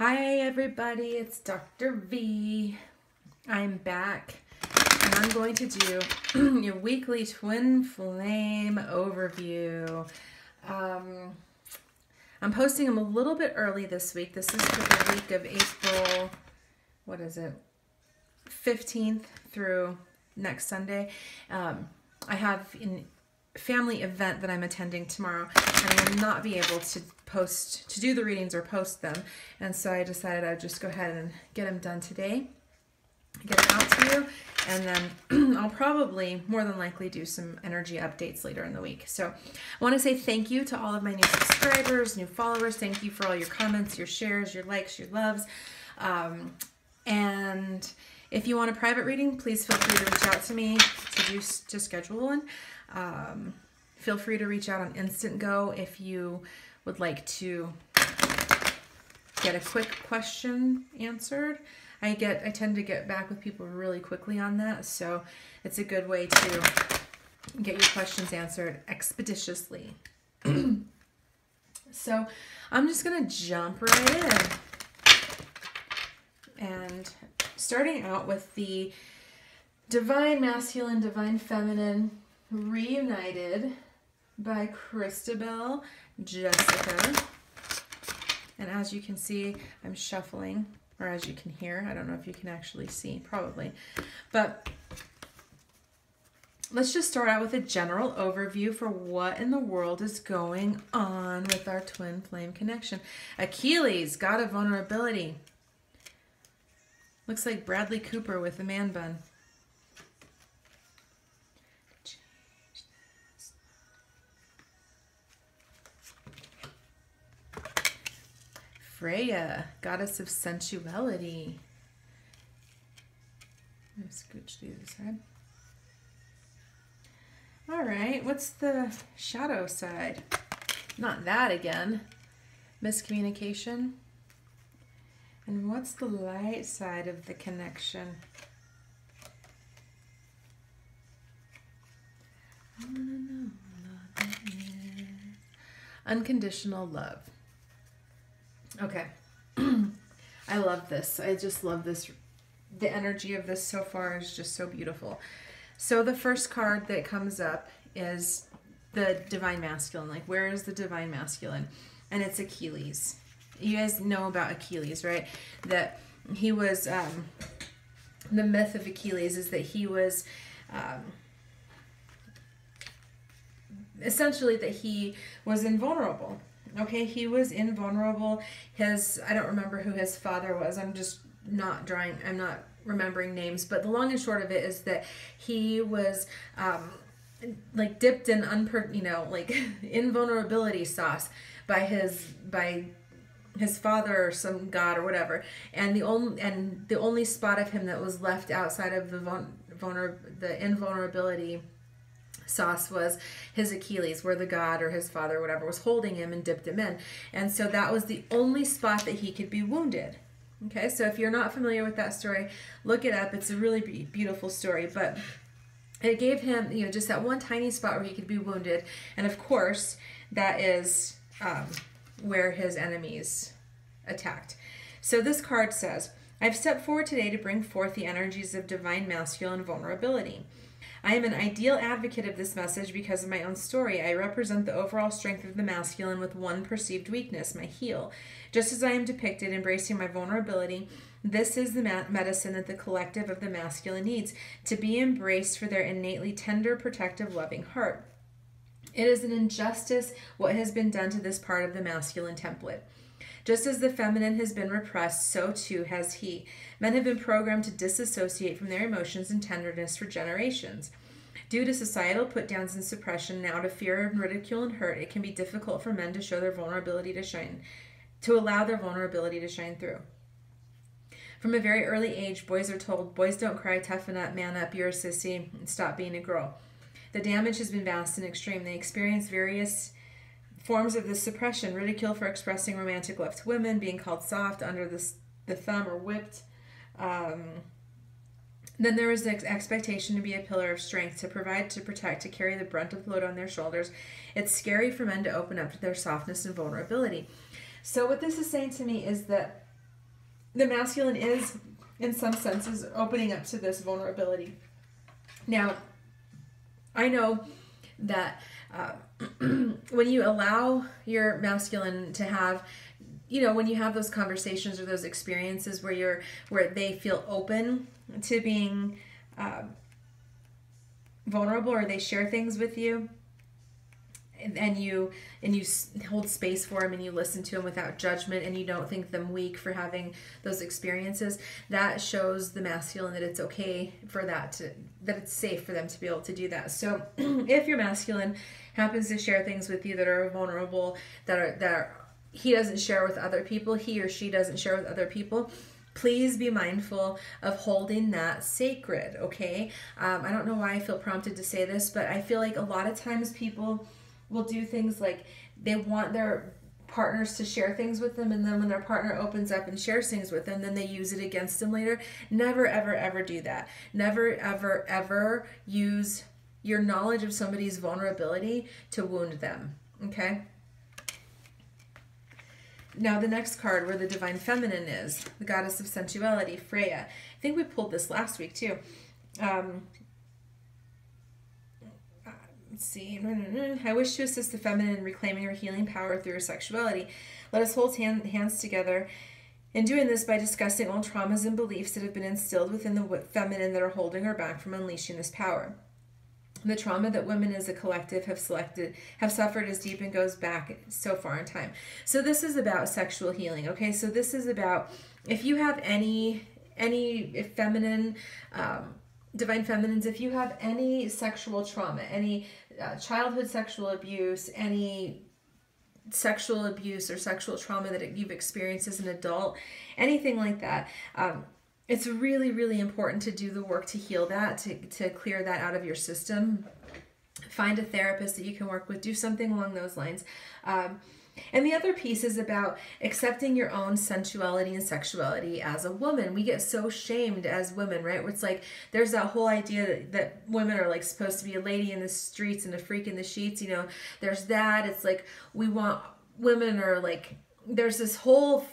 Hi everybody, it's Dr. V. I'm back and I'm going to do your weekly twin flame overview. I'm posting them a little bit early this week. This is for the week of April, 15th through next Sunday. I have a family event that I'm attending tomorrow, and I will not be able to do the readings or post them, and so I decided I'd just go ahead and get them done today, get them out to you, and then I'll probably more than likely do some energy updates later in the week. So I want to say thank you to all of my new subscribers, new followers. Thank you for all your comments, your shares, your likes, your loves, and if you want a private reading, please feel free to reach out to me to schedule one. Feel free to reach out on Instant Go if you would like to get a quick question answered. I tend to get back with people really quickly on that, so it's a good way to get your questions answered expeditiously. So I'm just gonna jump right in, and starting out with the Divine Masculine, Divine Feminine Reunited by Christabel Jessica. And as you can see, I'm shuffling, or as you can hear. I don't know if you can actually see, probably. But let's just start out with a general overview for what in the world is going on with our twin flame connection. Achilles, god of vulnerability. Looks like Bradley Cooper with a man bun. Freya, goddess of sensuality. I'm gonna scooch to the side. All right, what's the shadow side? Not that again. Miscommunication. And what's the light side of the connection? I wanna know what it is. Unconditional love. Okay. I love this. I just love this. The energy of this so far is just so beautiful. So the first card that comes up is the Divine Masculine. Like, where is the Divine Masculine? And it's Achilles. You guys know about Achilles, right? That he was, the myth of Achilles is that he was, essentially that he was invulnerable. Okay, he was invulnerable. I don't remember who his father was. I'm not remembering names, but the long and short of it is that he was like dipped in invulnerability sauce by his father or some god or whatever, and the only spot of him that was left outside of the invulnerability sauce was his Achilles, where the god or his father or whatever was holding him and dipped him in. And so that was the only spot that he could be wounded. Okay, so if you're not familiar with that story, look it up. It's a really beautiful story, but it gave him, just that one tiny spot where he could be wounded. And of course, that is where his enemies attacked. So this card says, I've stepped forward today to bring forth the energies of divine masculine vulnerability. I am an ideal advocate of this message because of my own story. I represent the overall strength of the masculine with one perceived weakness, my heel. Just as I am depicted embracing my vulnerability, this is the medicine that the collective of the masculine needs, to be embraced for their innately tender, protective, loving heart. It is an injustice what has been done to this part of the masculine template. Just as the feminine has been repressed, so too has he. Men have been programmed to disassociate from their emotions and tenderness for generations. Due to societal put-downs and suppression, now to fear of ridicule and hurt, it can be difficult for men to show their vulnerability to allow their vulnerability to shine through. From a very early age, boys are told, boys don't cry, toughen up, man up, you're a sissy, and stop being a girl. The damage has been vast and extreme. They experience various forms of this suppression: ridicule for expressing romantic love to women, being called soft, under the thumb, or whipped. Then there is the expectation to be a pillar of strength, to provide, to protect, to carry the brunt of the load on their shoulders. It's scary for men to open up to their softness and vulnerability. So what this is saying to me is that the masculine is, in some senses, opening up to this vulnerability. Now, I know that when you allow your masculine to have, when you have those conversations or those experiences where they feel open to being vulnerable, or they share things with you, and you hold space for them, and you listen to them without judgment, and you don't think them weak for having those experiences, that shows the masculine that it's okay for that it's safe for them to be able to do that. So if your masculine happens to share things with you that are vulnerable, that he doesn't share with other people, he or she doesn't share with other people, please be mindful of holding that sacred, okay? I don't know why I feel prompted to say this, but I feel like a lot of times people will do things like they want their partners to share things with them, and then when their partner opens up and shares things with them, then they use it against them later. Never, ever, ever do that. Never, ever, ever use your knowledge of somebody's vulnerability to wound them, okay? Now the next card, where the divine feminine is, the goddess of sensuality, Freya. I think we pulled this last week too. Let's see. I wish to assist the feminine in reclaiming her healing power through her sexuality. Let us hold hands together in doing this by discussing all traumas and beliefs that have been instilled within the feminine that are holding her back from unleashing this power. The trauma that women as a collective have suffered is deep and goes back so far in time. So this is about sexual healing, okay? So this is about, if you have any feminine, divine feminines, if you have any sexual trauma, any childhood sexual abuse, any sexual abuse or sexual trauma that you've experienced as an adult, anything like that, it's really, really important to do the work to heal that, to clear that out of your system. Find a therapist that you can work with. Do something along those lines. And the other piece is about accepting your own sensuality and sexuality as a woman. We get so shamed as women, right? Where it's like, there's that whole idea that women are like supposed to be a lady in the streets and a freak in the sheets. There's that. It's like, women are like, there's this whole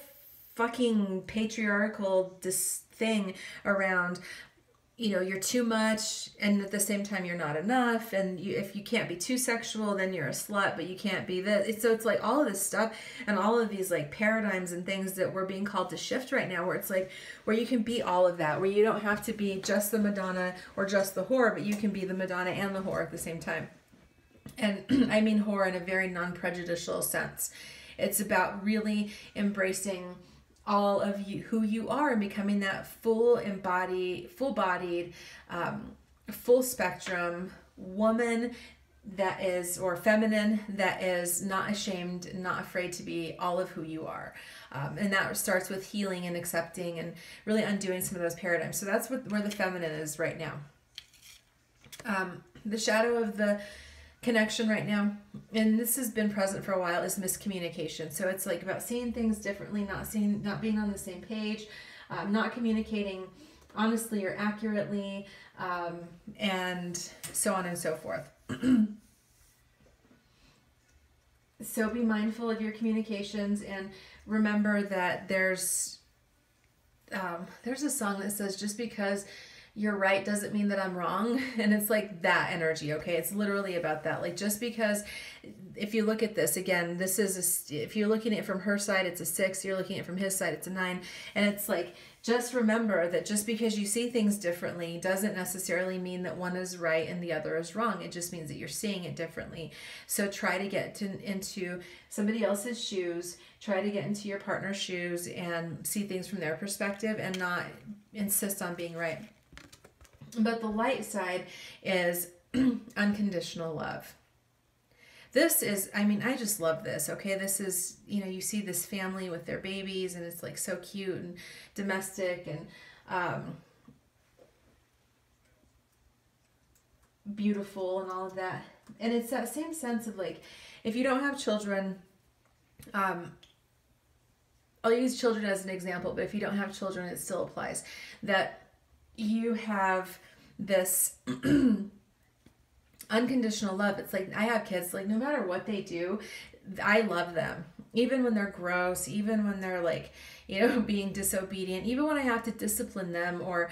fucking patriarchal thing around, you're too much, and at the same time you're not enough, and if you can't be too sexual, then you're a slut, but you can't be this. So it's like all of this stuff and all of these like paradigms and things that we're being called to shift right now, where it's like, where you can be all of that, where you don't have to be just the Madonna or just the whore, but you can be the Madonna and the whore at the same time. And I mean whore in a very non-prejudicial sense. It's about really embracing all of you, who you are, and becoming that full-bodied, full spectrum woman that is, or feminine, that is not ashamed, not afraid to be all of who you are. And that starts with healing and accepting and really undoing some of those paradigms. So that's where the feminine is right now. The shadow of the connection right now, and this has been present for a while, is miscommunication. So it's like about seeing things differently, not being on the same page, not communicating honestly or accurately, and so on and so forth. So be mindful of your communications, and remember that there's a song that says, just because you're right doesn't mean that I'm wrong. And it's like that energy, okay? It's literally about that. Like, just because, if you look at this, again, this is, if you're looking at it from her side, it's a 6. You're looking at it from his side, it's a 9. And it's like, just remember that just because you see things differently doesn't necessarily mean that one is right and the other is wrong. It just means that you're seeing it differently. So try to get into somebody else's shoes. Try to get into your partner's shoes and see things from their perspective, and not insist on being right. But the light side is unconditional love. This is, I mean, I just love this, okay? This is, you see this family with their babies, and it's like so cute and domestic and beautiful and all of that. And it's that same sense of like, if you don't have children, I'll use children as an example, but if you don't have children, it still applies. That you have this unconditional love. It's like, I have kids, like no matter what they do, I love them. Even when they're gross, even when they're like, being disobedient, even when I have to discipline them or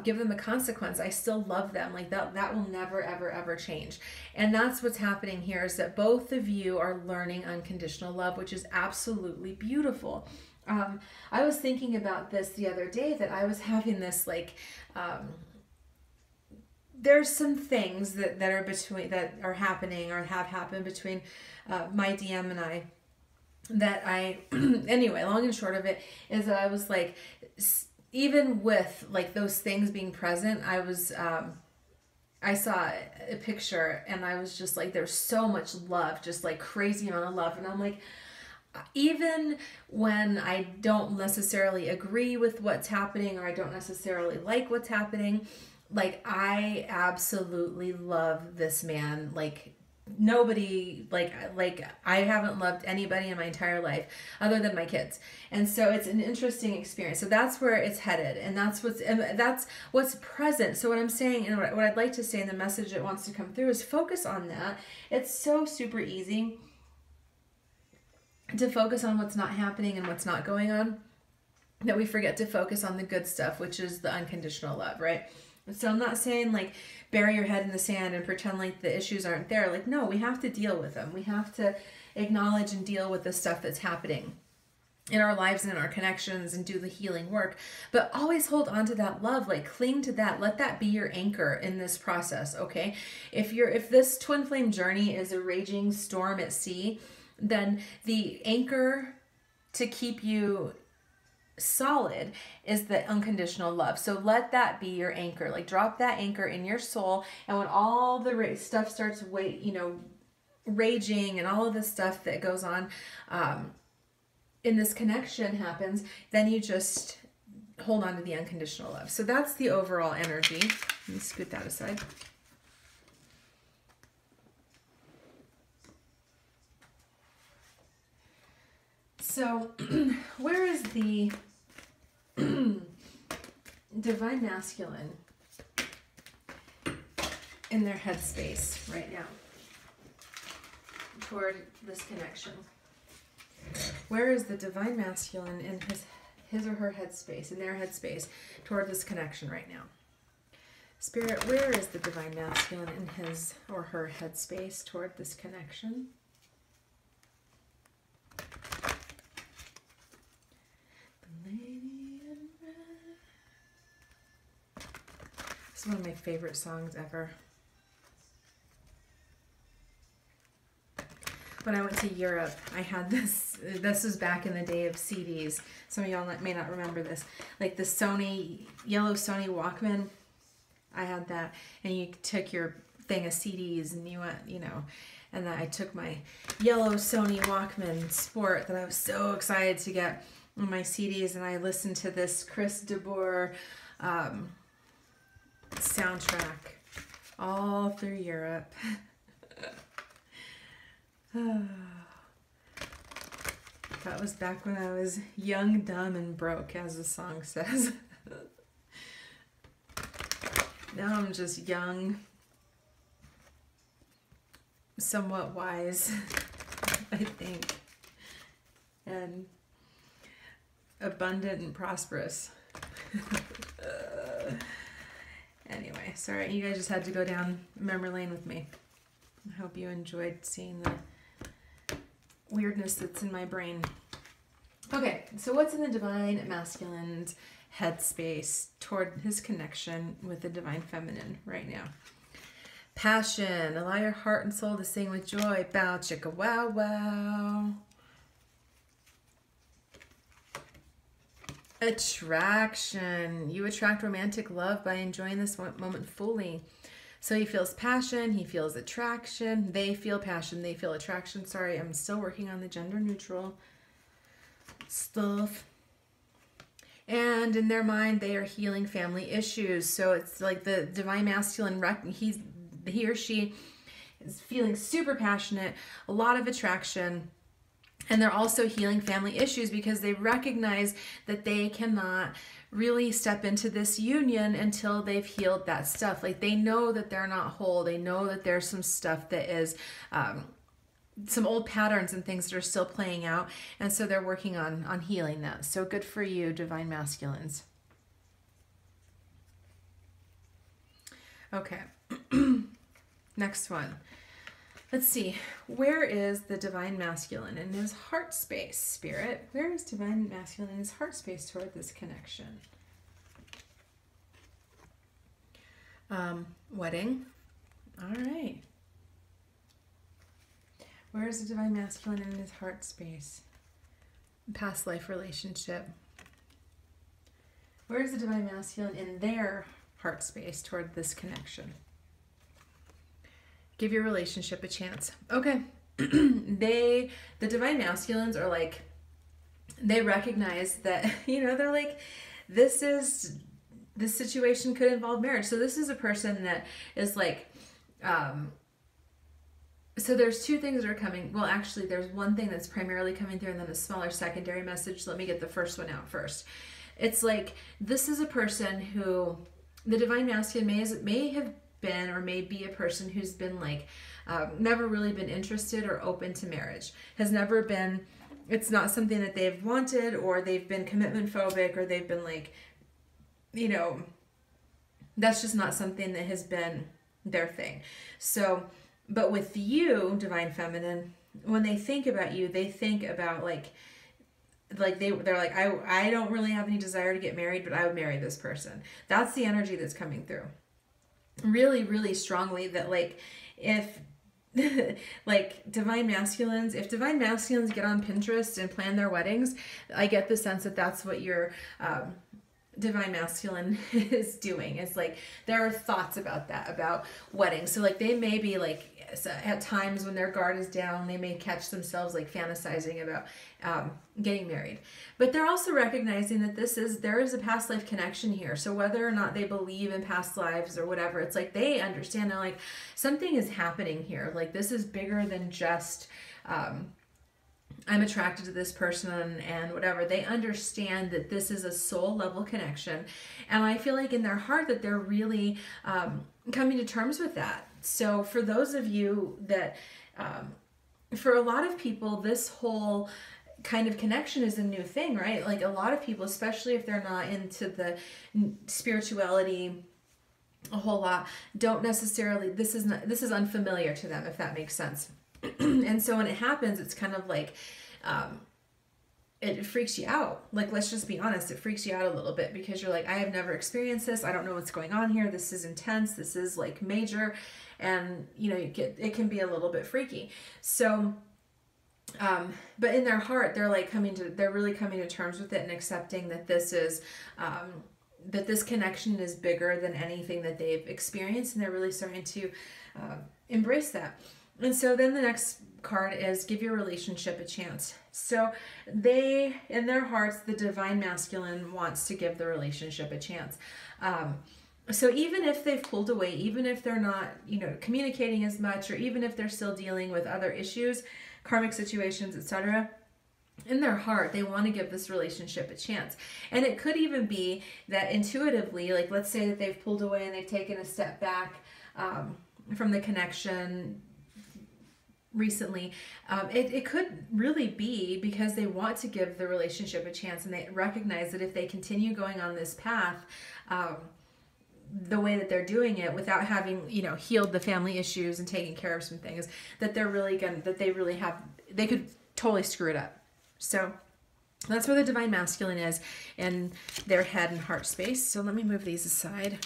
give them a consequence, I still love them. Like that will never, ever, ever change. And that's what's happening here, is that both of you are learning unconditional love, which is absolutely beautiful. I was thinking about this the other day, that I was having this like, there's some things that are happening or have happened between my DM and I, that I anyway, long and short of it is that I was like, even with like those things being present, I was I saw a picture and I was just like, there's so much love, just like crazy amount of love. And I'm like, even when I don't necessarily agree with what's happening, or I don't necessarily like what's happening, like I absolutely love this man. Like nobody, like I haven't loved anybody in my entire life other than my kids. And so it's an interesting experience. So that's where it's headed, and that's what's present. So what I'm saying, and what I'd like to say in the message that wants to come through, is focus on that. It's so super easy to focus on what's not happening and what's not going on, that we forget to focus on the good stuff, which is the unconditional love, right? So I'm not saying like bury your head in the sand and pretend like the issues aren't there. Like, no, we have to deal with them. We have to acknowledge and deal with the stuff that's happening in our lives and in our connections, and do the healing work. But always hold on to that love, like cling to that. Let that be your anchor in this process, okay? If this twin flame journey is a raging storm at sea, then the anchor to keep you solid is the unconditional love. So let that be your anchor. Like drop that anchor in your soul, and when all the stuff starts raging and all of the stuff that goes on in this connection happens, then you just hold on to the unconditional love. So that's the overall energy. Let me scoot that aside. So, where is the divine masculine in their headspace right now toward this connection? Where is the divine masculine in his or her headspace, in their headspace toward this connection right now? Spirit, where is the divine masculine in his or her headspace toward this connection? It's one of my favorite songs ever. When I went to Europe, I had this was back in the day of CDs. Some of y'all may not remember this. Like the yellow Sony Walkman, I had that. And you took your thing of CDs and you went, and then I took my yellow Sony Walkman Sport that I was so excited to get on my CDs, and I listened to this Chris DeBoer soundtrack all through Europe. That was back when I was young, dumb, and broke, as the song says. Now I'm just young, somewhat wise, I think, and abundant and prosperous. Anyway, sorry, you guys just had to go down memory lane with me. I hope you enjoyed seeing the weirdness that's in my brain. Okay, so what's in the divine masculine's headspace toward his connection with the divine feminine right now? Passion. Allow your heart and soul to sing with joy. Bow, chicka, wow, wow. Attraction. You attract romantic love by enjoying this moment fully. So he feels passion, he feels attraction, they feel passion, they feel attraction. Sorry, I'm still working on the gender neutral stuff. And in their mind, they are healing family issues. So it's like the divine masculine, he or she is feeling super passionate, a lot of attraction. And they're also healing family issues because they recognize that they cannot really step into this union until they've healed that stuff. Like they know that they're not whole. They know that there's some stuff that is some old patterns and things that are still playing out, and so they're working on healing that. So good for you, divine masculines. Okay. Next one. Let's see. Where is the divine masculine in his heart space, Spirit? Where is divine masculine in his heart space toward this connection? Wedding. All right. Where is the divine masculine in his heart space? Past life relationship. Where is the divine masculine in their heart space toward this connection? Give your relationship a chance. Okay. The divine masculines are like, they recognize that, they're like, this situation could involve marriage. So this is a person that is like, so there's two things that are coming. Well, actually, there's one thing that's primarily coming through and then a smaller secondary message. Let me get the first one out first. It's like, this is a person who, the divine masculine may have been or may be a person who's been like, never really been interested or open to marriage. Has never been, it's not something that they've wanted, or they've been commitment phobic, or they've been like, that's just not something that has been their thing. So, but with you, divine feminine, when they think about you, they think about like they're like, I don't really have any desire to get married, but I would marry this person. That's the energy that's coming through really, really strongly. That like, if like divine masculines get on Pinterest and plan their weddings, I get the sense that that's what your divine masculine is doing. It's like, there are thoughts about that, about weddings. So like, they may be like, at times when their guard is down, they may catch themselves like fantasizing about getting married. But they're also recognizing that there is a past life connection here. So whether or not they believe in past lives or whatever, it's like they understand, they're like, something is happening here. Like, this is bigger than just I'm attracted to this person and whatever. They understand that this is a soul level connection. And I feel like in their heart that they're really coming to terms with that. So for those of you that, for a lot of people, this whole kind of connection is a new thing, right? Like, a lot of people, especially if they're not into the spirituality a whole lot, don't necessarily, this is unfamiliar to them, if that makes sense. And so when it happens, it's kind of like, it freaks you out. Like, let's just be honest, it freaks you out a little bit, because you're like, I have never experienced this. I don't know what's going on here. This is intense. This is like major. And it can be a little bit freaky. So, but in their heart, they're really coming to terms with it and accepting that this is, that this connection is bigger than anything that they've experienced. And they're really starting to, embrace that. And so then the next card is give your relationship a chance. So they, in their hearts, the divine masculine wants to give the relationship a chance. So even if they've pulled away, even if they're not, communicating as much, or even if they're still dealing with other issues, karmic situations, etc., in their heart, they want to give this relationship a chance. And it could even be that intuitively, like, let's say that they've pulled away and they've taken a step back from the connection recently. It could really be because they want to give the relationship a chance, and they recognize that if they continue going on this path, the way that they're doing it without having, healed the family issues and taking care of some things, that they could totally screw it up. So that's where the divine masculine is in their head and heart space. So let me move these aside.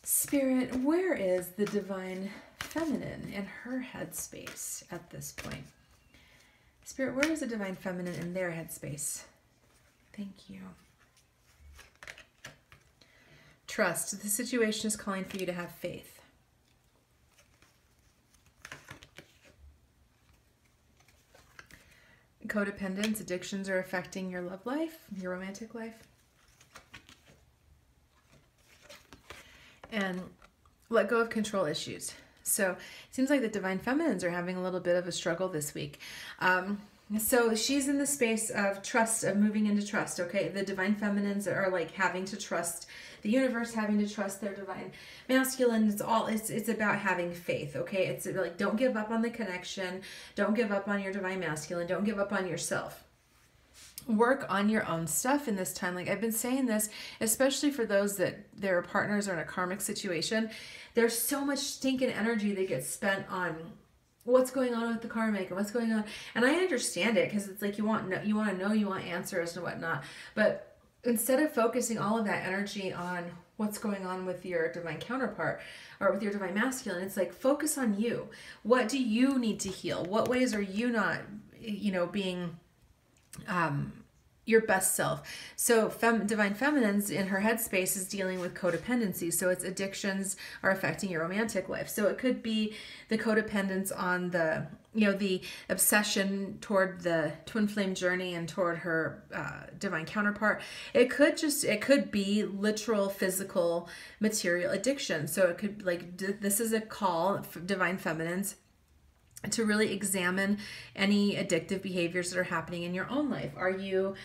Spirit, where is the divine feminine in her headspace at this point? Spirit, where is the divine feminine in their headspace? Thank you. Trust. The situation is calling for you to have faith. Codependence, addictions are affecting your love life, your romantic life. And let go of control issues. So it seems like the divine feminines are having a little bit of a struggle this week. So she's in the space of trust, of moving into trust. Okay, the divine feminines are like having to trust the universe, having to trust their divine masculine. It's about having faith. Okay, it's like, don't give up on the connection, don't give up on your divine masculine, don't give up on yourself. Work on your own stuff in this time. Like I've been saying this, especially for those that their partners are in a karmic situation. There's so much stinking energy that gets spent on what's going on with the karmic and what's going on. And I understand it, because it's like you want to know, you want answers and whatnot. But instead of focusing all of that energy on what's going on with your divine counterpart or with your divine masculine, it's like, focus on you. What do you need to heal? What ways are you not, being your best self? So divine feminines in her headspace is dealing with codependency. So its addictions are affecting your romantic life. So it could be the codependence on the obsession toward the twin flame journey and toward her divine counterpart. It could be literal physical material addiction. So it could, like, this is a call for divine feminines to really examine any addictive behaviors that are happening in your own life. Are you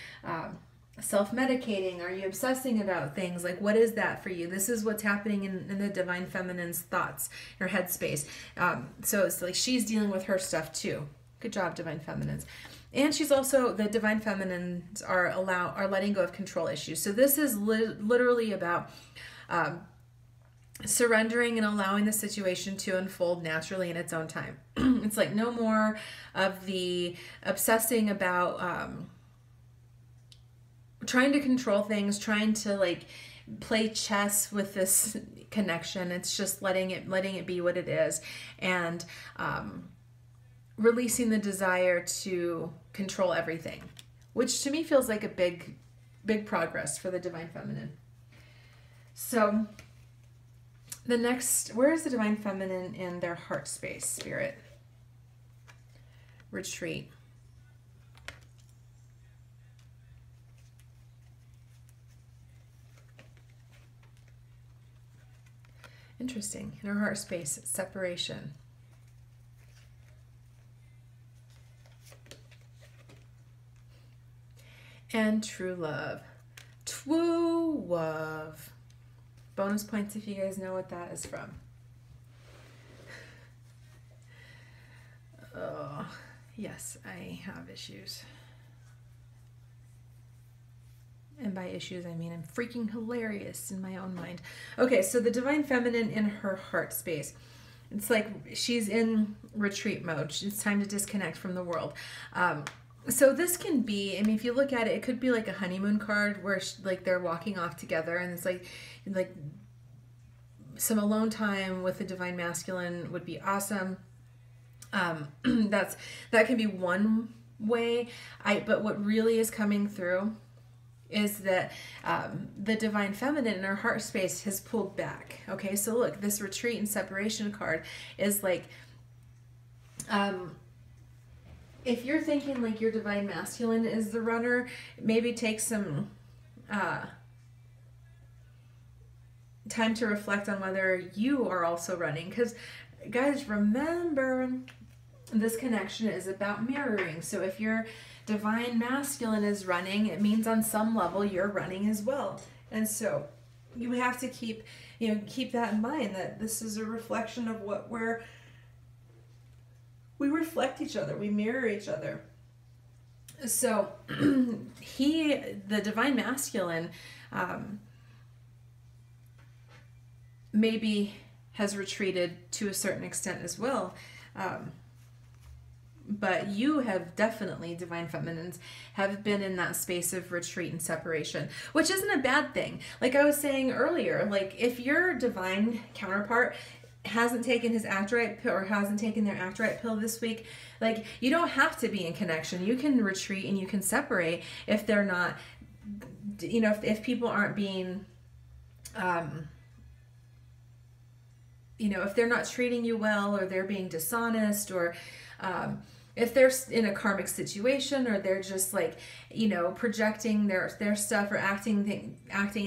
self-medicating? Are you obsessing about things? Like, what is that for you? This is what's happening in the divine feminine's thoughts, her headspace. So it's like she's dealing with her stuff too. Good job, divine feminines. And she's also, the divine feminines are letting go of control issues. So this is literally about surrendering and allowing the situation to unfold naturally in its own time. It's like no more of the obsessing about trying to control things, trying to like play chess with this connection. It's just letting it be what it is, and releasing the desire to control everything, which to me feels like a big progress for the divine feminine. So the next, where is the divine feminine in their heart space, spirit? Retreat. Interesting. In her heart space, separation. And true love. True love. Bonus points if you guys know what that is from. Oh, yes, I have issues. And by issues, I mean I'm freaking hilarious in my own mind. Okay, so the divine feminine in her heart space. It's like she's in retreat mode. It's time to disconnect from the world. So this can be, I mean, if you look at it, it could be like a honeymoon card where like they're walking off together, and it's like some alone time with the divine masculine would be awesome. That can be one way. But what really is coming through is that the divine feminine in her heart space has pulled back. Okay, so look, this retreat and separation card is like, if you're thinking like your divine masculine is the runner, maybe take some time to reflect on whether you are also running. Because guys, remember, this connection is about mirroring. So if your divine masculine is running, it means on some level you're running as well. And so you have to keep that in mind, that this is a reflection of what we reflect each other, we mirror each other. So the divine masculine maybe has retreated to a certain extent as well. But you have definitely, divine feminines, have been in that space of retreat and separation, which isn't a bad thing. Like I was saying earlier, like if your divine counterpart hasn't taken his act right pill or hasn't taken their act right pill this week, like you don't have to be in connection. You can retreat and you can separate if they're not, if people aren't being, if they're not treating you well, or they're being dishonest, or if they're in a karmic situation, or they're just like, you know, projecting their stuff, or acting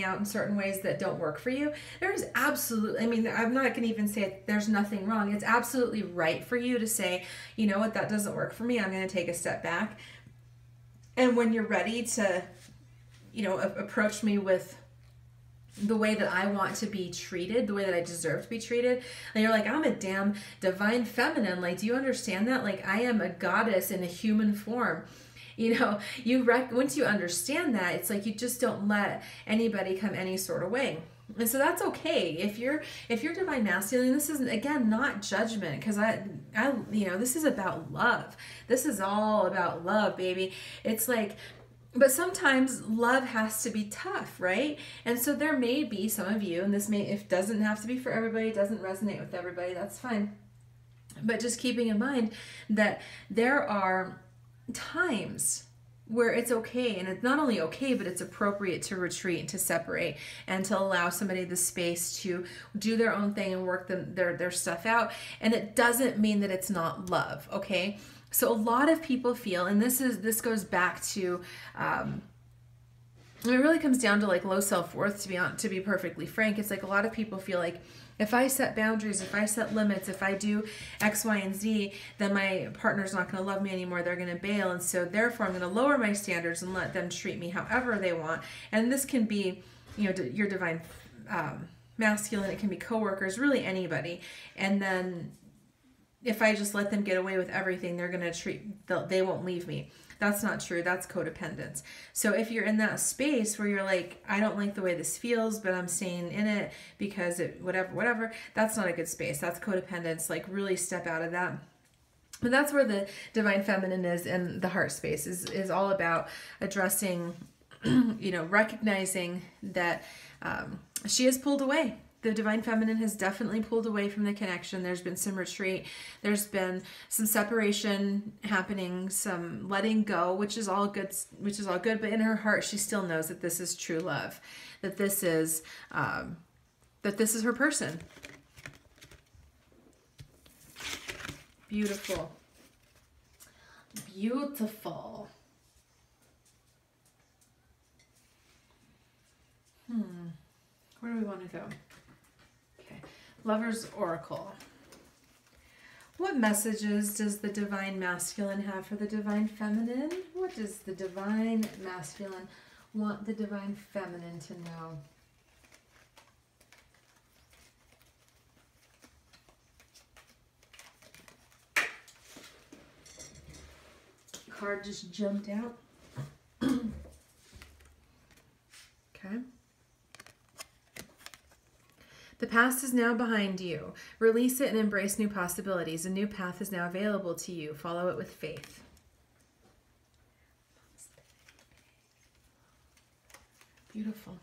out in certain ways that don't work for you, there's absolutely, I mean, I'm not going to even say there's nothing wrong. It's absolutely right for you to say, you know what, that doesn't work for me. I'm going to take a step back. And when you're ready to, you know, approach me with the way that I want to be treated, the way that I deserve to be treated, and you're like, I'm a damn divine feminine. Like, do you understand that? Like, I am a goddess in a human form. You know, once you understand that, it's like you just don't let anybody come any sort of way. And so that's okay. If you're divine masculine, this isn't, again, not judgment, because I you know, this is about love. This is all about love, baby. It's like, but sometimes love has to be tough, right? And so there may be some of you, and this may, if doesn't have to be for everybody, doesn't resonate with everybody, that's fine. But just keeping in mind that there are times where it's okay, and it's not only okay, but it's appropriate to retreat and to separate, and to allow somebody the space to do their own thing and work their stuff out. And it doesn't mean that it's not love, okay? So a lot of people feel, and this goes back to, it really comes down to like low self-worth, to be perfectly frank. It's like a lot of people feel like, if I set boundaries, if I set limits, if I do X, Y, and Z, then my partner's not going to love me anymore. They're going to bail. And so therefore I'm going to lower my standards and let them treat me however they want. And this can be, you know, your divine masculine. It can be coworkers, really anybody. And then if I just let them get away with everything, they're going to they won't leave me. That's not true. That's codependence. So if you're in that space where you're like, I don't like the way this feels, but I'm staying in it because it, whatever, that's not a good space. That's codependence. Like, really step out of that. But that's where the divine feminine is, and the heart space is all about addressing, you know, recognizing that she has pulled away. The divine feminine has definitely pulled away from the connection. There's been some retreat. There's been some separation happening, some letting go, which is all good. But in her heart, she still knows that this is true love, that this is her person. Beautiful, beautiful. Where do we want to go? Lover's Oracle. What messages does the divine masculine have for the divine feminine? What does the divine masculine want the divine feminine to know? Card just jumped out. Okay. The past is now behind you. Release it and embrace new possibilities. A new path is now available to you. Follow it with faith. Beautiful.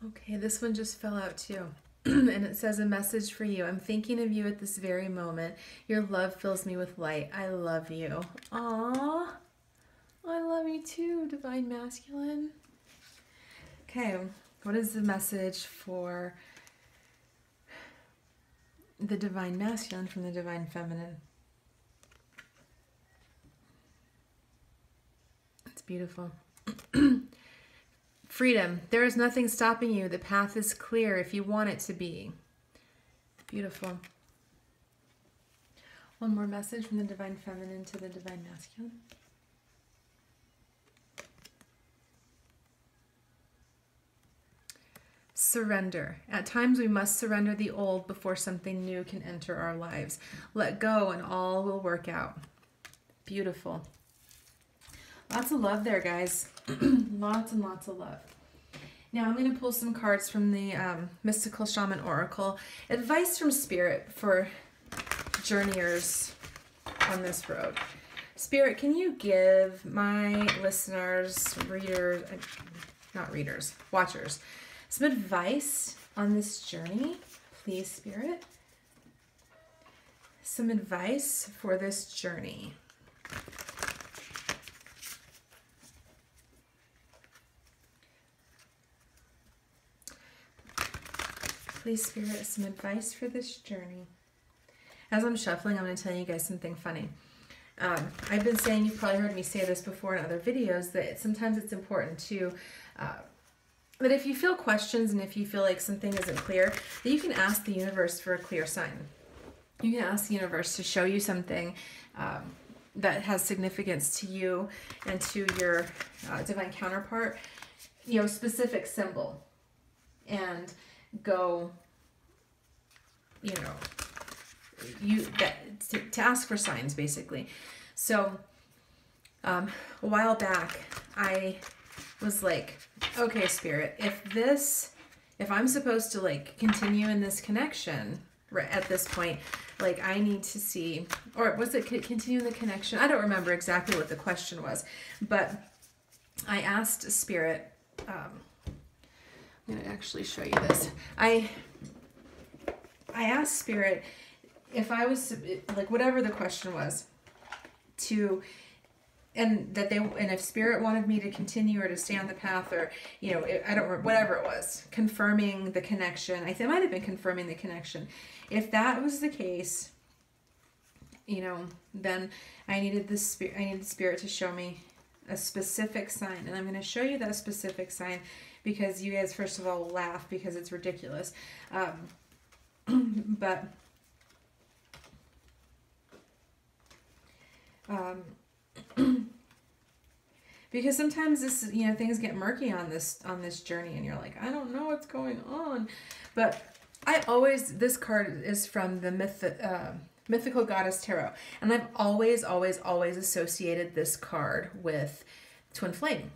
Okay, this one just fell out too. And it says, a message for you. I'm thinking of you at this very moment. Your love fills me with light. I love you. Aww. I love you too, divine masculine. Okay, what is the message for the divine masculine from the divine feminine? It's beautiful. Freedom. There is nothing stopping you. The path is clear if you want it to be. Beautiful. One more message from the divine feminine to the divine masculine. Surrender. At times we must surrender the old before something new can enter our lives. Let go and all will work out. Beautiful. Lots of love there, guys. Lots and lots of love. Now I'm going to pull some cards from the Mystical Shaman Oracle. Advice from Spirit for journeyers on this road. Spirit, can you give my listeners, readers, not readers, watchers, some advice on this journey? Please, Spirit. Some advice for this journey. Please, Spirit, some advice for this journey. As I'm shuffling, I'm going to tell you guys something funny. I've been saying, you've probably heard me say this before in other videos, that sometimes it's important to, that if you feel questions and if you feel like something isn't clear, that you can ask the universe for a clear sign. You can ask the universe to show you something that has significance to you and to your divine counterpart, you know, specific symbol, and go, you know, to ask for signs, basically. So a while back I was like, okay, Spirit, if I'm supposed to like continue in this connection right at this point, like I need to see, or was it continue the connection? I don't remember exactly what the question was, but I asked Spirit, I'm going to actually show you this. I asked Spirit if I was, like, whatever the question was, and if Spirit wanted me to continue or to stay on the path, or, you know, I don't remember, whatever it was, confirming the connection. I think it might have been confirming the connection. If that was the case, you know, then I needed Spirit to show me a specific sign, and I'm going to show you that specific sign because you guys, first of all, will laugh because it's ridiculous, but because sometimes this, you know, things get murky on this journey, and you're like, I don't know what's going on. But this card is from the Mythical Goddess Tarot, and I've always associated this card with twin flame,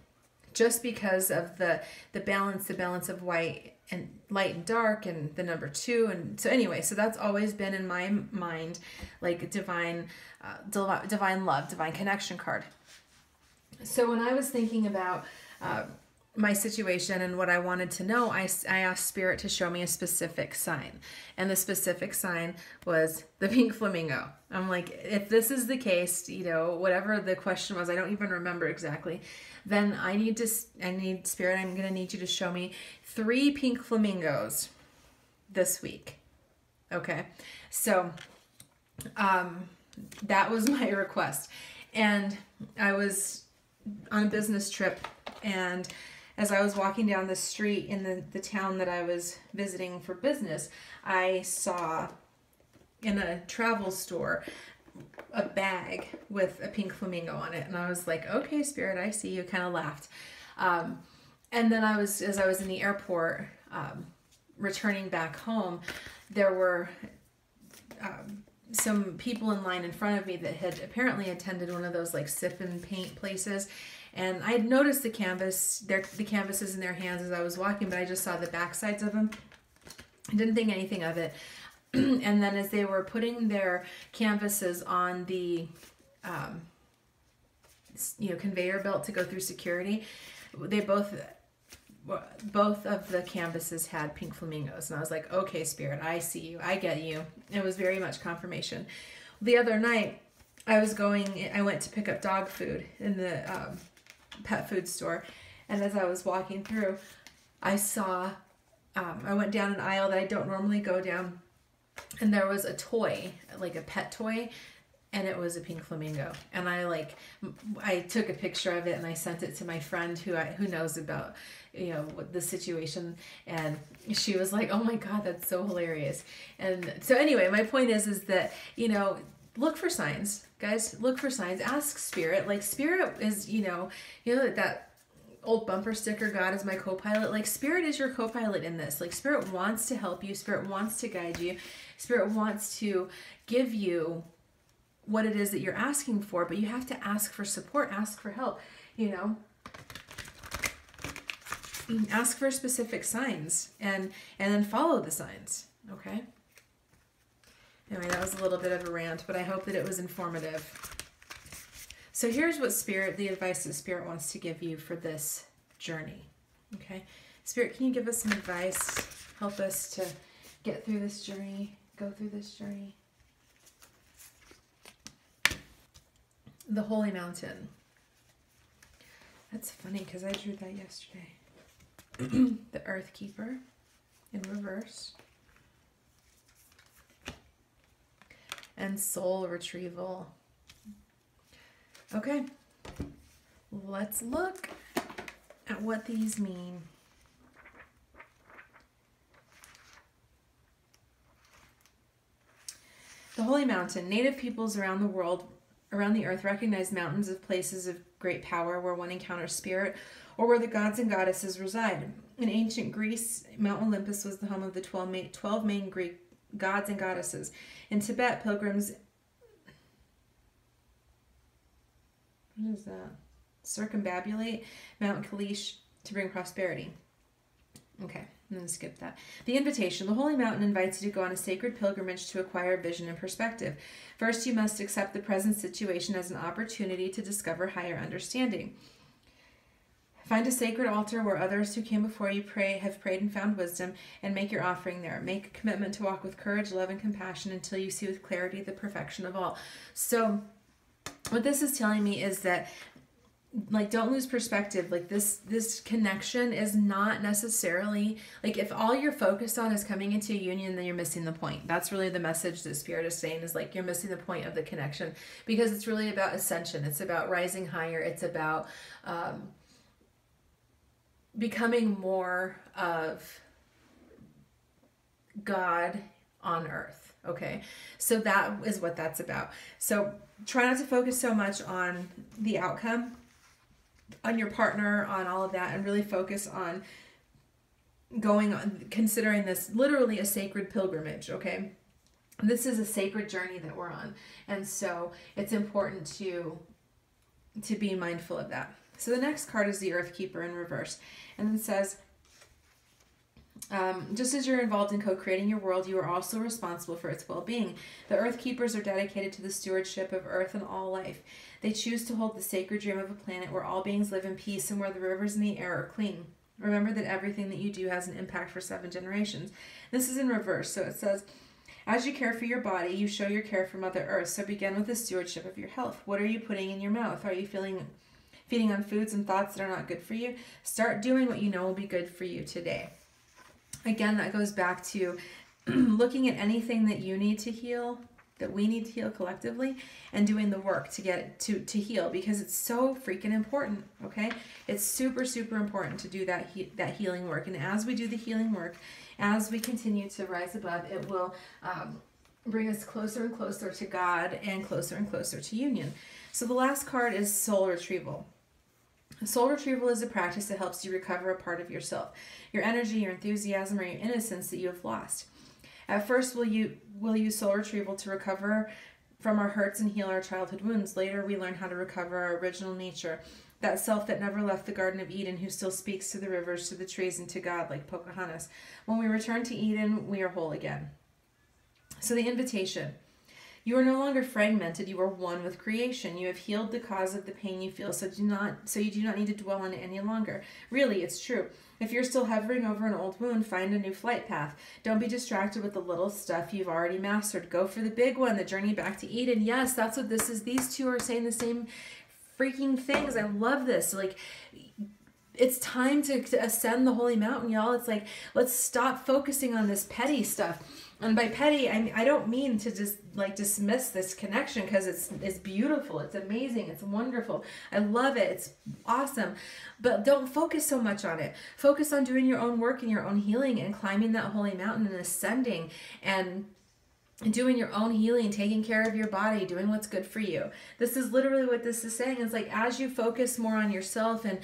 just because of the balance of white and light and dark, and the number 2, and so anyway, so that's always been in my mind, like divine love, divine connection card. So when I was thinking about my situation and what I wanted to know, I asked Spirit to show me a specific sign, and the specific sign was the pink flamingo. I'm like, if this is the case, you know, whatever the question was, I don't even remember exactly, then I need Spirit, I'm going to need you to show me 3 pink flamingos this week. Okay. So, that was my request. And I was on a business trip, and as I was walking down the street in the town that I was visiting for business, I saw in a travel store a bag with a pink flamingo on it, and I was like, okay, Spirit, I see you. Kind of laughed. And then as I was in the airport returning back home, there were some people in line in front of me that had apparently attended one of those like sip and paint places, and I had noticed the canvases in their hands as I was walking, but I just saw the back sides of them. I didn't think anything of it. And then as they were putting their canvases on the conveyor belt to go through security, they both of the canvases had pink flamingos, and I was like, okay, Spirit, I see you, I get you. It was very much confirmation. The other night I went to pick up dog food in the pet food store, and as I was walking through, I saw I went down an aisle that I don't normally go down, and there was a toy, like a pet toy, and it was a pink flamingo. And I took a picture of it and I sent it to my friend who knows about, you know, the situation, and she was like, oh my God, that's so hilarious. And so anyway, my point is that, you know, look for signs, guys, look for signs, ask Spirit. Like, Spirit is, you know that old bumper sticker, God is my co-pilot. Like, Spirit is your co-pilot in this. Like, Spirit wants to help you. Spirit wants to guide you. Spirit wants to give you what it is that you're asking for, but you have to ask for support, ask for help, you know. Ask for specific signs and then follow the signs, okay? Anyway, that was a little bit of a rant, but I hope that it was informative. So here's what the advice that Spirit wants to give you for this journey, okay? Spirit, can you give us some advice? Help us to get through this journey, go through this journey. The Holy Mountain. That's funny because I drew that yesterday. The Earth Keeper in reverse. and soul retrieval. Okay, let's look at what these mean. The Holy Mountain. Native peoples around the world, around the earth, recognize mountains as places of great power where one encounters spirit or where the gods and goddesses reside. In ancient Greece, Mount Olympus was the home of the 12 main Greek gods and goddesses. In Tibet, pilgrims... What is that? Circumambulate Mount Kailash to bring prosperity. Okay, I'm going to skip that. The invitation. The Holy Mountain invites you to go on a sacred pilgrimage to acquire vision and perspective. First, you must accept the present situation as an opportunity to discover higher understanding. Find a sacred altar where others who came before you have prayed and found wisdom, and make your offering there. Make a commitment to walk with courage, love, and compassion until you see with clarity the perfection of all. So what this is telling me is that, like, don't lose perspective. Like, this connection is not necessarily, like, if all you're focused on is coming into a union, then you're missing the point. That's really the message that Spirit is saying, is like, you're missing the point of the connection, because it's really about ascension. It's about rising higher. It's about becoming more of God on earth. Okay, so that is what that's about. So try not to focus so much on the outcome, on your partner, on all of that, and really focus on going on, considering this literally a sacred pilgrimage. Okay, this is a sacred journey that we're on, and so it's important to be mindful of that. So the next card is the Earth Keeper in reverse, and it says, just as you're involved in co-creating your world, you are also responsible for its well-being. The Earth Keepers are dedicated to the stewardship of Earth and all life. They choose to hold the sacred dream of a planet where all beings live in peace and where the rivers and the air are clean. Remember that everything that you do has an impact for 7 generations. This is in reverse, so it says, as you care for your body, you show your care for Mother Earth, so begin with the stewardship of your health. What are you putting in your mouth? Are you feeding on foods and thoughts that are not good for you? Start doing what you know will be good for you today. Again, that goes back to looking at anything that you need to heal, that we need to heal collectively, and doing the work to get to heal, because it's so freaking important. Okay, it's super, super important to do that healing work. And as we do the healing work, as we continue to rise above, it will bring us closer and closer to God and closer to union. So the last card is soul retrieval. Soul retrieval is a practice that helps you recover a part of yourself, your energy, your enthusiasm, or your innocence that you have lost. At first, we'll use soul retrieval to recover from our hurts and heal our childhood wounds. Later, we learn how to recover our original nature, that self that never left the Garden of Eden, who still speaks to the rivers, to the trees, and to God, like Pocahontas. When we return to Eden, we are whole again. So the invitation. You are no longer fragmented. You are one with creation. You have healed the cause of the pain you feel, so you do not need to dwell on it any longer. Really, it's true. If you're still hovering over an old wound, find a new flight path. Don't be distracted with the little stuff you've already mastered. Go for the big one, the journey back to Eden. Yes, that's what this is. These two are saying the same freaking things. I love this. Like, it's time to ascend the holy mountain, y'all. It's like, let's stop focusing on this petty stuff. And by petty, I don't mean to just like dismiss this connection, because it's beautiful, it's amazing, it's wonderful. I love it. It's awesome. But don't focus so much on it. Focus on doing your own work and your own healing and climbing that holy mountain and ascending and doing your own healing, taking care of your body, doing what's good for you. This is literally what this is saying. It's like, as you focus more on yourself and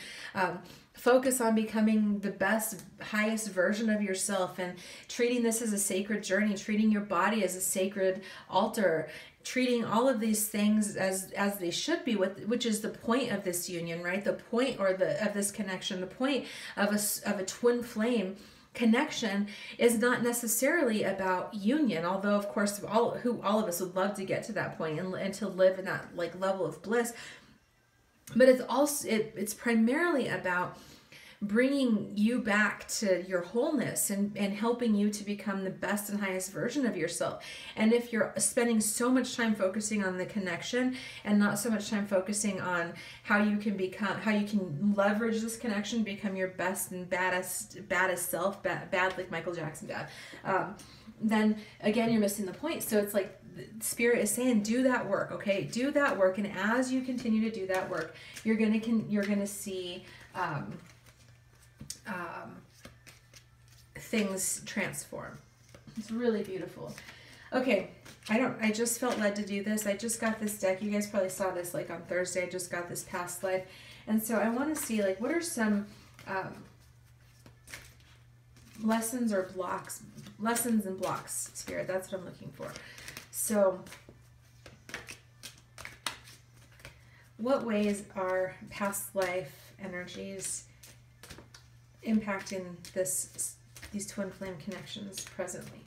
focus on becoming the best, highest version of yourself, and treating this as a sacred journey, treating your body as a sacred altar, treating all of these things as they should be, which is the point of this union, right? The point of this connection, the point of a twin flame connection is not necessarily about union, although of course all of us would love to get to that point and to live in that like level of bliss. But it's primarily about bringing you back to your wholeness and helping you to become the best and highest version of yourself. And if you're spending so much time focusing on the connection and not so much time focusing on how you can leverage this connection, become your best and baddest self, bad like Michael Jackson bad, then again, you're missing the point. So it's like, Spirit is saying, do that work, okay? Do that work, and as you continue to do that work, you're gonna see things transform. It's really beautiful. Okay, I just felt led to do this. I just got this deck. You guys probably saw this like on Thursday. I just got this past life, and so I want to see like what are some lessons or blocks, lessons and blocks, Spirit. That's what I'm looking for. So, what ways are past life energies impacting these twin flame connections presently?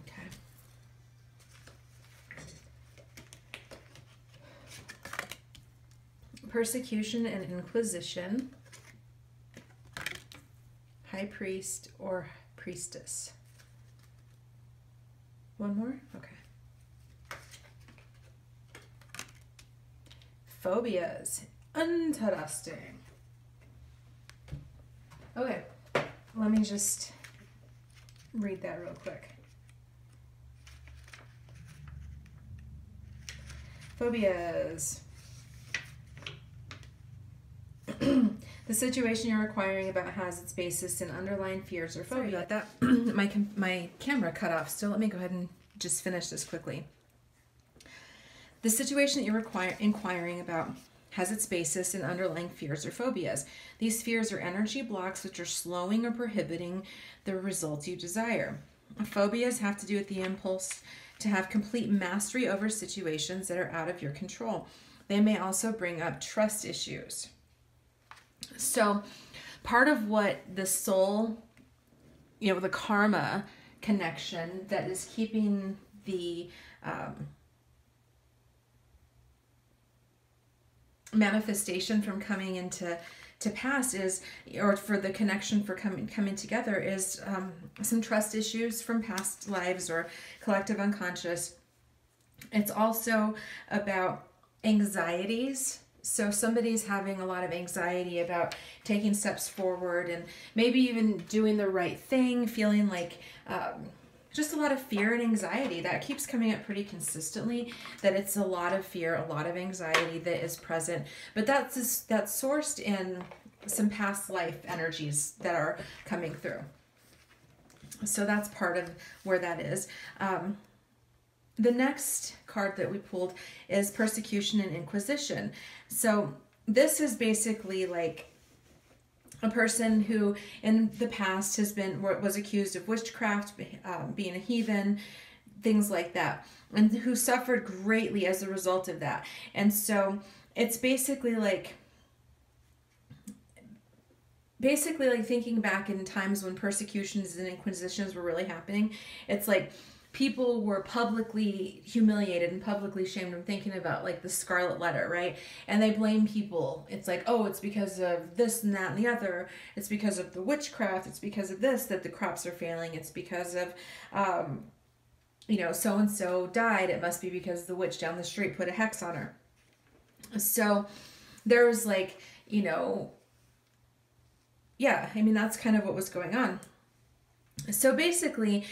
Okay. Persecution and inquisition. High priest or priestess. One more? Okay. Phobias. Interesting. Okay. Let me just read that real quick. Phobias. The situation you're inquiring about has its basis in underlying fears or phobias. Sorry about that. My camera cut off, so let me go ahead and just finish this quickly. The situation that you're inquiring about has its basis in underlying fears or phobias. These fears are energy blocks which are slowing or prohibiting the results you desire. Phobias have to do with the impulse to have complete mastery over situations that are out of your control. They may also bring up trust issues. So part of what the soul, the karma connection that is keeping the manifestation from coming into pass is, or for the connection for coming together is some trust issues from past lives or collective unconscious. It's also about anxieties. So somebody's having a lot of anxiety about taking steps forward and maybe even doing the right thing, feeling like just a lot of fear and anxiety. That keeps coming up pretty consistently, that it's a lot of fear, a lot of anxiety that is present. But that's sourced in some past life energies that are coming through. So that's part of where that is. The next card that we pulled is persecution and inquisition. So this is basically like a person who in the past was accused of witchcraft, being a heathen, things like that, and who suffered greatly as a result of that. And so it's basically like thinking back in times when persecutions and inquisitions were really happening. It's like people were publicly humiliated and publicly shamed. I'm thinking about like the Scarlet Letter, right? And they blame people. It's like, oh, it's because of this and that and the other. It's because of the witchcraft. It's because of this that the crops are failing. It's because of, so-and-so died. It must be because the witch down the street put a hex on her. So there was like, that's kind of what was going on. So basically,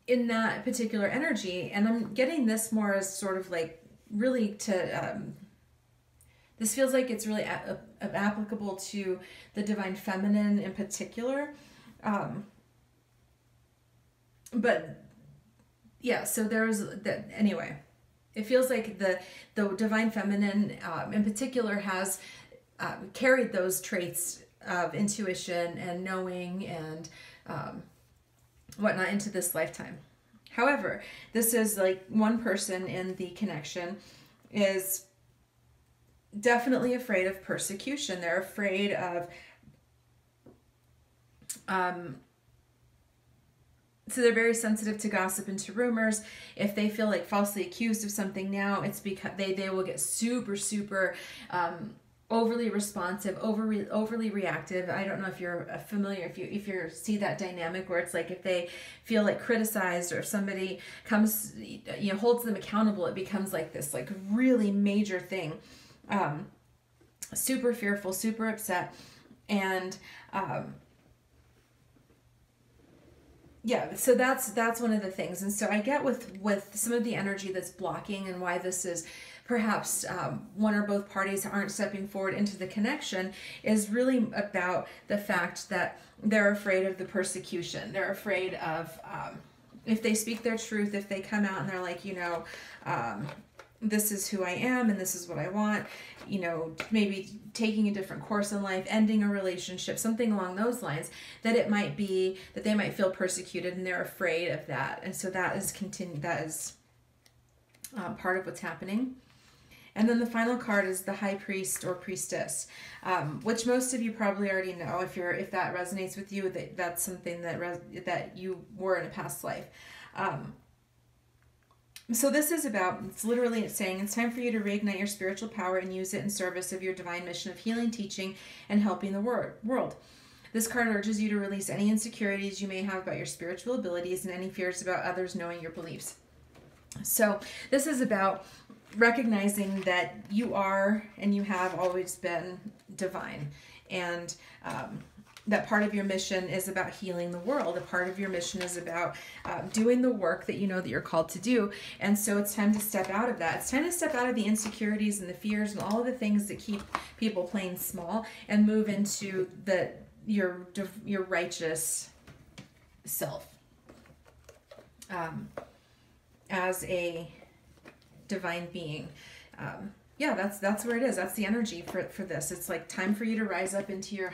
in that particular energy, and I'm getting this more as sort of like really to, this feels like it's really applicable to the divine feminine in particular. But yeah, so there's that anyway. It feels like the divine feminine in particular has carried those traits of intuition and knowing and whatnot into this lifetime. However, this is like one person in the connection is definitely afraid of persecution. They're afraid of so they're very sensitive to gossip and to rumors. If they feel like falsely accused of something now, it's because they will get super overly responsive, overly reactive. I don't know if you're familiar, if you see that dynamic where it's like if they feel like criticized or if somebody comes, holds them accountable, it becomes like this like really major thing. Super fearful, super upset. And yeah, so that's one of the things. And so I get with some of the energy that's blocking, and why this is perhaps one or both parties aren't stepping forward into the connection, is really about the fact that they're afraid of the persecution. They're afraid of if they speak their truth, if they come out and they're like, this is who I am and this is what I want, maybe taking a different course in life, ending a relationship, something along those lines, that it might be that they might feel persecuted, and they're afraid of that. And so that is part of what's happening. And then the final card is the High Priest or Priestess, which most of you probably already know. If that resonates with you, that's something that you were in a past life. So this is it's literally saying it's time for you to reignite your spiritual power and use it in service of your divine mission of healing, teaching, and helping the world. This card urges you to release any insecurities you may have about your spiritual abilities and any fears about others knowing your beliefs. So this is about recognizing that you are and you have always been divine, and that part of your mission is about healing the world. A part of your mission is about doing the work that you know that you're called to do. And so it's time to step out of that. It's time to step out of the insecurities and the fears and all of the things that keep people playing small, and move into your righteous self as a divine being. That's where it is. That's the energy for this. It's like time for you to rise up into your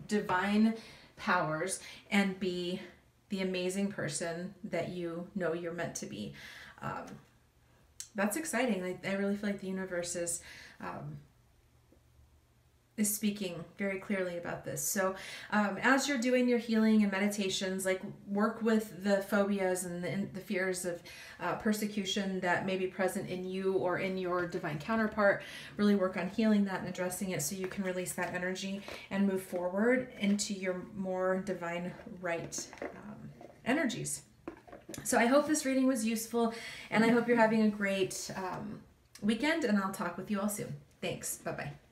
divine powers and be the amazing person that you know you're meant to be. That's exciting. I really feel like the universe is speaking very clearly about this. So as you're doing your healing and meditations, work with the phobias and the fears of persecution that may be present in you or in your divine counterpart. Really work on healing that and addressing it, so you can release that energy and move forward into your more divine right energies. So I hope this reading was useful, and I hope you're having a great weekend, and I'll talk with you all soon. Thanks. Bye-bye.